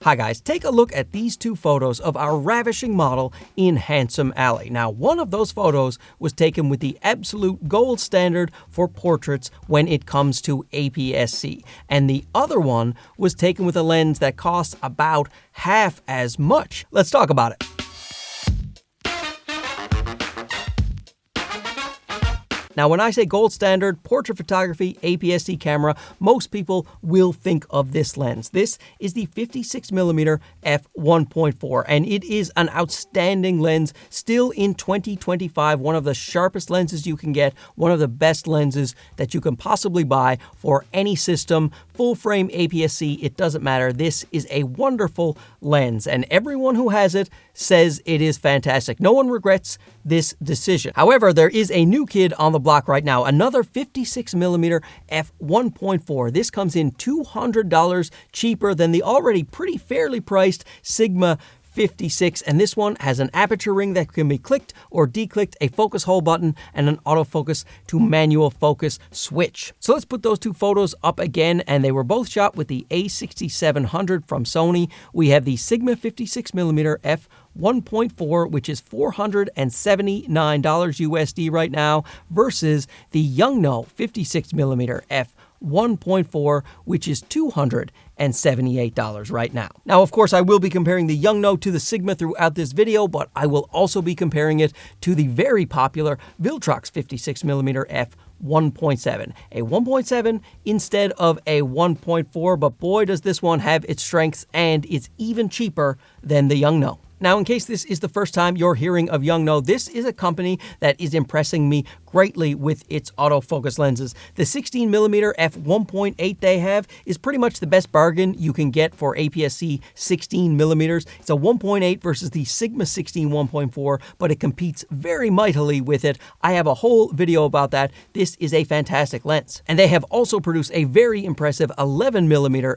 Hi guys, take a look at these two photos of our ravishing model in Handsome Alley. Now, one of those photos was taken with the absolute gold standard for portraits when it comes to aps-c, and the other one was taken with a lens that costs about half as much. Let's talk about it. Now, when I say gold standard portrait photography aps-c camera, most people will think of this lens. This is the 56mm f1.4, and it is an outstanding lens still in 2025, one of the sharpest lenses you can get, one of the best lenses that you can possibly buy for any system, full frame aps-c, it doesn't matter. This is a wonderful lens, and everyone who has it says it is fantastic. No one regrets this decision. However, there is a new kid on the block right now, another 56mm f1.4. This comes in $200 cheaper than the already pretty fairly priced Sigma 56, and this one has an aperture ring that can be clicked or declicked, a focus hold button, and an autofocus to manual focus switch. So let's put those two photos up again, and they were both shot with the a6700 from Sony. We have the Sigma 56mm f1.4, which is $479 USD right now, versus the Yongnuo 56mm f1.4, which is $278 right now. Now, of course, I will be comparing the Yongnuo to the Sigma throughout this video, but I will also be comparing it to the very popular Viltrox 56mm f1.7, a 1.7 instead of a 1.4, but boy does this one have its strengths, and it's even cheaper than the Yongnuo. Now, in case this is the first time you're hearing of Yongnuo, this is a company that is impressing me greatly with its autofocus lenses. The 16mm f1.8 they have is pretty much the best bargain you can get for aps-c 16mm. It's a 1.8 versus the Sigma 16 1.4, but it competes very mightily with it. I have a whole video about that. This is a fantastic lens. And they have also produced a very impressive 11mm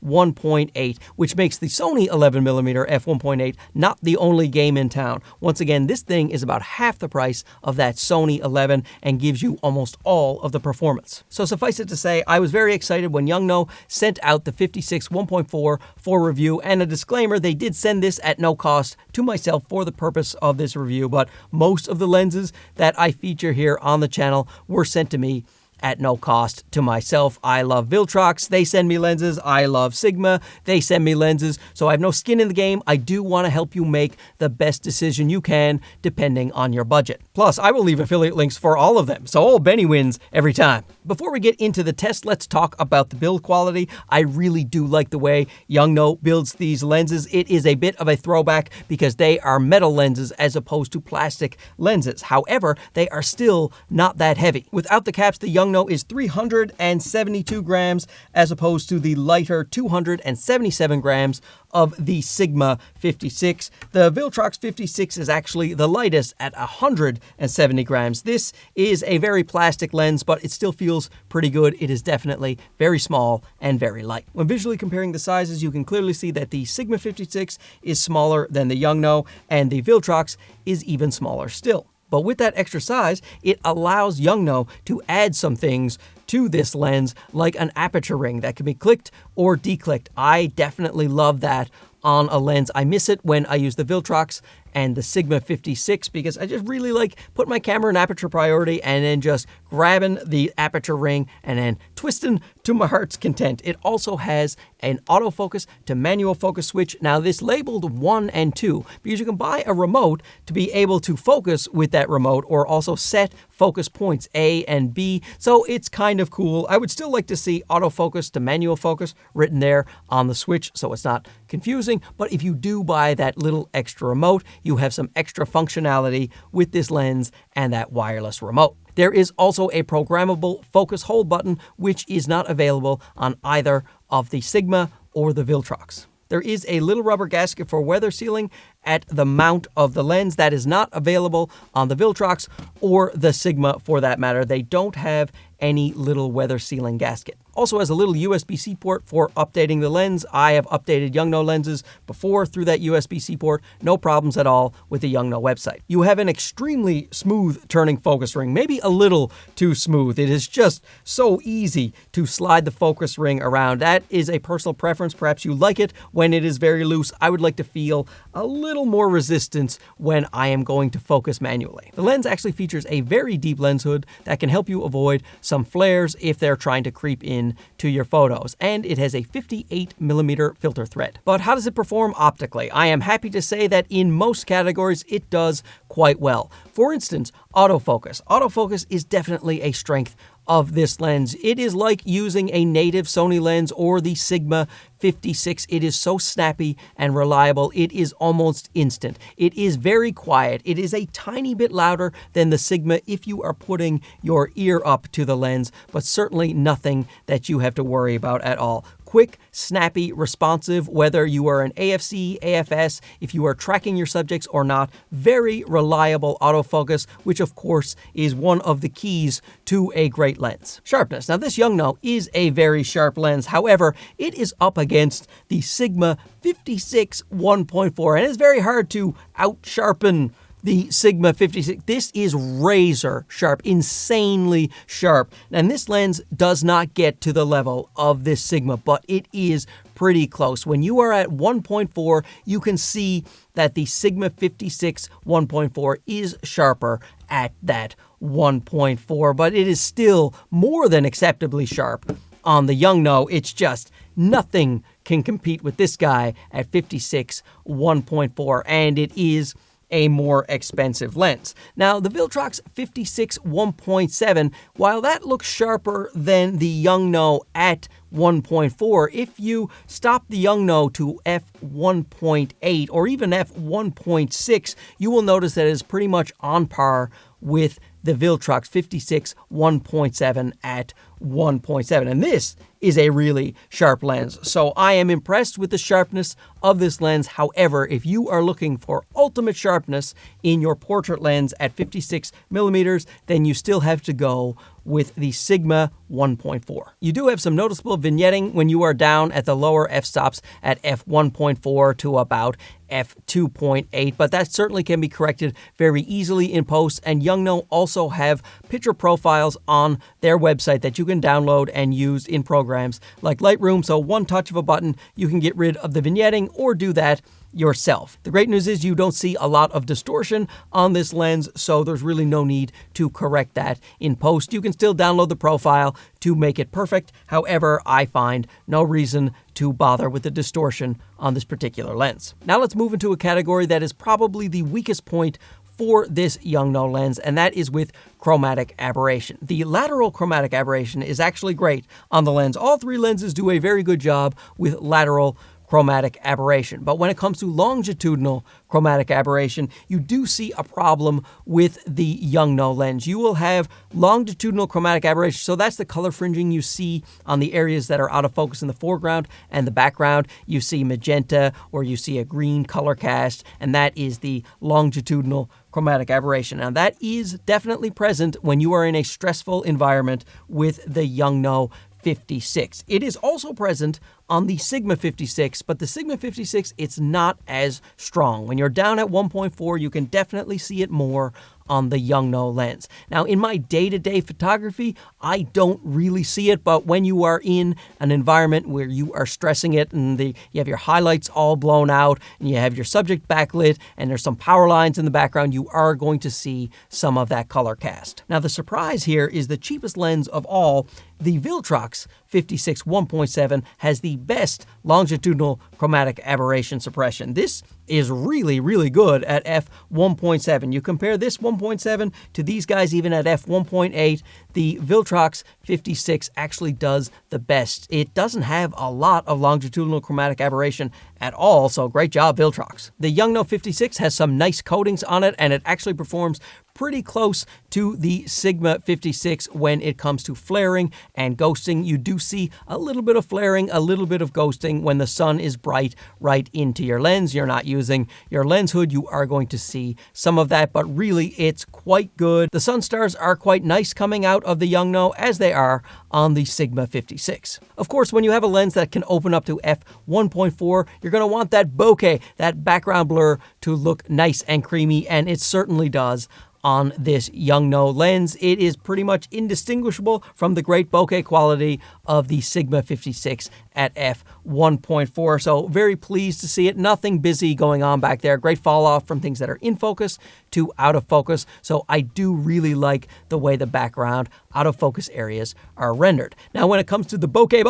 f1.8, which makes the Sony 11mm f1.8 not the only game in town. Once again, this thing is about half the price of that Sony 11 and gives you almost all of the performance. So suffice it to say, I was very excited when Yongnuo sent out the 56 1.4 for review, and a disclaimer, they did send this at no cost to myself for the purpose of this review, but most of the lenses that I feature here on the channel were sent to me at no cost to myself. I love Viltrox, they send me lenses. I love Sigma, they send me lenses. So I have no skin in the game. I do want to help you make the best decision you can depending on your budget. Plus, I will leave affiliate links for all of them, so old Benny wins every time. Before we get into the test, let's talk about the build quality. I really do like the way Yongnuo builds these lenses. It is a bit of a throwback because they are metal lenses as opposed to plastic lenses. However, they are still not that heavy. Without the caps, the Yongnuo is 372 grams as opposed to the lighter 277 grams of the Sigma 56. The Viltrox 56 is actually the lightest at 170 grams. This is a very plastic lens, but it still feels pretty good. It is definitely very small and very light. When visually comparing the sizes, you can clearly see that the Sigma 56 is smaller than the Yongnuo, and the Viltrox is even smaller still. But with that extra size, it allows Yongnuo to add some things to this lens, like an aperture ring that can be clicked or declicked. I definitely love that on a lens. I miss it when I use the Viltrox and the Sigma 56 because I just really like putting my camera in aperture priority and then just grabbing the aperture ring and then twisting to my heart's content. It also has an autofocus to manual focus switch. Now, this labeled 1 and 2 because you can buy a remote to be able to focus with that remote or also set focus points A and B. So it's kind of cool. I would still like to see autofocus to manual focus written there on the switch so it's not confusing. But if you do buy that little extra remote, you have some extra functionality with this lens and that wireless remote. There is also a programmable focus hold button, which is not available on either of the Sigma or the Viltrox. There is a little rubber gasket for weather sealing at the mount of the lens that is not available on the Viltrox or the Sigma for that matter. They don't have any little weather sealing gasket. Also has a little USB-C port for updating the lens. I have updated Yongnuo lenses before through that USB-C port. No problems at all with the Yongnuo website. You have an extremely smooth turning focus ring, maybe a little too smooth. It is just so easy to slide the focus ring around. That is a personal preference. Perhaps you like it when it is very loose. I would like to feel a little more resistance when I am going to focus manually. The lens actually features a very deep lens hood that can help you avoid some flares if they're trying to creep in to your photos. And it has a 58mm filter thread. But how does it perform optically? I am happy to say that in most categories, it does quite well. For instance, autofocus. Autofocus is definitely a strength of this lens. It is like using a native Sony lens or the Sigma 56. It is so snappy and reliable. It is almost instant. It is very quiet. It is a tiny bit louder than the Sigma if you are putting your ear up to the lens, but certainly nothing that you have to worry about at all. Quick, snappy, responsive, whether you are an AFC, AFS, if you are tracking your subjects or not. Very reliable autofocus, which of course is one of the keys to a great lens. Sharpness. Now this Yongnuo is a very sharp lens. However, it is up against the Sigma 56 1.4, and it's very hard to out-sharpen the Sigma 56. This is razor sharp, insanely sharp. And this lens does not get to the level of this Sigma, but it is pretty close. When you are at 1.4, you can see that the Sigma 56 1.4 is sharper at that 1.4, but it is still more than acceptably sharp on the Yongnuo. It's just nothing can compete with this guy at 56 1.4, and it is a more expensive lens. Now, the Viltrox 56 1.7, while that looks sharper than the Yongnuo at 1.4, if you stop the Yongnuo to f1.8 or even f1.6, you will notice that it is pretty much on par with the Viltrox 56 1.7 at 1.7. And this is a really sharp lens. So I am impressed with the sharpness of this lens. However, if you are looking for ultimate sharpness in your portrait lens at 56mm, then you still have to go with the Sigma 1.4. You do have some noticeable vignetting when you are down at the lower f-stops at f1.4 to about f2.8, but that certainly can be corrected very easily in post. And Yongnuo also have picture profiles on their website that you can download and use in programs like Lightroom. So one touch of a button, you can get rid of the vignetting or do that yourself. The great news is you don't see a lot of distortion on this lens, so there's really no need to correct that in post. You can still download the profile to make it perfect. However, I find no reason to bother with the distortion on this particular lens. Now let's move into a category that is probably the weakest point for this Yongnuo lens, and that is with chromatic aberration. The lateral chromatic aberration is actually great on the lens. All three lenses do a very good job with lateral chromatic aberration. But when it comes to longitudinal chromatic aberration, you do see a problem with the Yongnuo lens. You will have longitudinal chromatic aberration. So that's the color fringing you see on the areas that are out of focus in the foreground and the background. You see magenta or you see a green color cast, and that is the longitudinal chromatic aberration. Now that is definitely present when you are in a stressful environment with the Yongnuo 56. It is also present on the Sigma 56, but the Sigma 56, it's not as strong. When you're down at 1.4, you can definitely see it more on the Yongnuo lens. Now, in my day-to-day photography, I don't really see it, but when you are in an environment where you are stressing it and you have your highlights all blown out and you have your subject backlit and there's some power lines in the background, you are going to see some of that color cast. Now, the surprise here is the cheapest lens of all, the Viltrox 56 1.7, has the best longitudinal chromatic aberration suppression. This is really, really good at f1.7. You compare this 1.7 to these guys even at f1.8, the Viltrox 56 actually does the best. It doesn't have a lot of longitudinal chromatic aberration at all, so great job, Viltrox. The Yongnuo 56 has some nice coatings on it, and it actually performs pretty close to the Sigma 56 when it comes to flaring and ghosting. You do see a little bit of flaring, a little bit of ghosting when the sun is bright right into your lens. You're not using your lens hood, you are going to see some of that, but really it's quite good. The sun stars are quite nice coming out of the Yongnuo, as they are on the Sigma 56. Of course, when you have a lens that can open up to f1.4, you're going to want that bokeh, that background blur, to look nice and creamy, and it certainly does on this Yongnuo lens. It is pretty much indistinguishable from the great bokeh quality of the Sigma 56 at f1.4. So very pleased to see it. Nothing busy going on back there. Great fall off from things that are in focus to out of focus. So I do really like the way the background out of focus areas are rendered. Now, when it comes to the bokeh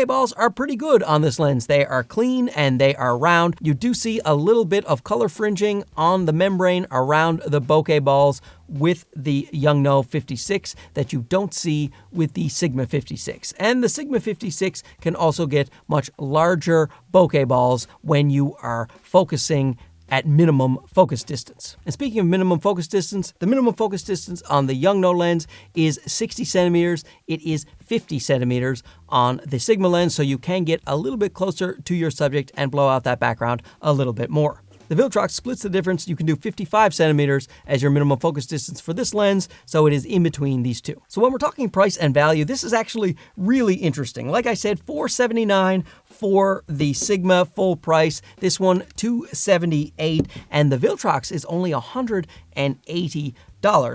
balls are pretty good on this lens. They are clean and they are round. You do see a little bit of color fringing on the membrane around the bokeh balls with the Yongnuo 56 that you don't see with the Sigma 56. And the Sigma 56 can also get much larger bokeh balls when you are focusing at minimum focus distance. And speaking of minimum focus distance, the minimum focus distance on the Yongnuo lens is 60 centimeters. It is 50 centimeters on the Sigma lens, so you can get a little bit closer to your subject and blow out that background a little bit more. The Viltrox splits the difference. You can do 55 centimeters as your minimum focus distance for this lens, so it is in between these two. So when we're talking price and value, this is actually really interesting. Like I said, $479 for the Sigma full price. This one, $278, and the Viltrox is only $180.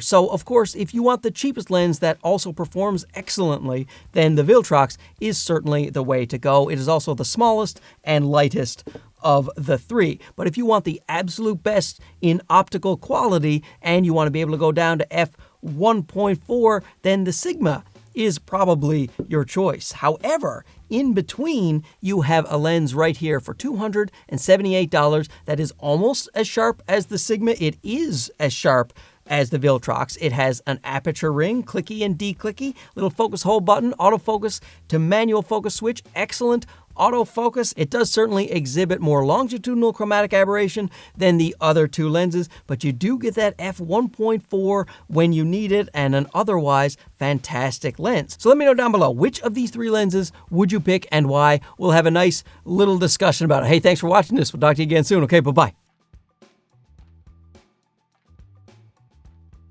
So, of course, if you want the cheapest lens that also performs excellently, then the Viltrox is certainly the way to go. It is also the smallest and lightest of the three. But if you want the absolute best in optical quality and you want to be able to go down to f1.4, then the Sigma is probably your choice. However, in between, you have a lens right here for $278 that is almost as sharp as the Sigma. It is as sharp as the Viltrox. It has an aperture ring, clicky and declicky, little focus hold button, autofocus to manual focus switch, excellent autofocus. It does certainly exhibit more longitudinal chromatic aberration than the other two lenses, but you do get that f1.4 when you need it, and an otherwise fantastic lens. So let me know down below, which of these three lenses would you pick and why? We'll have a nice little discussion about it. Hey, thanks for watching this. We'll talk to you again soon. Okay, bye-bye.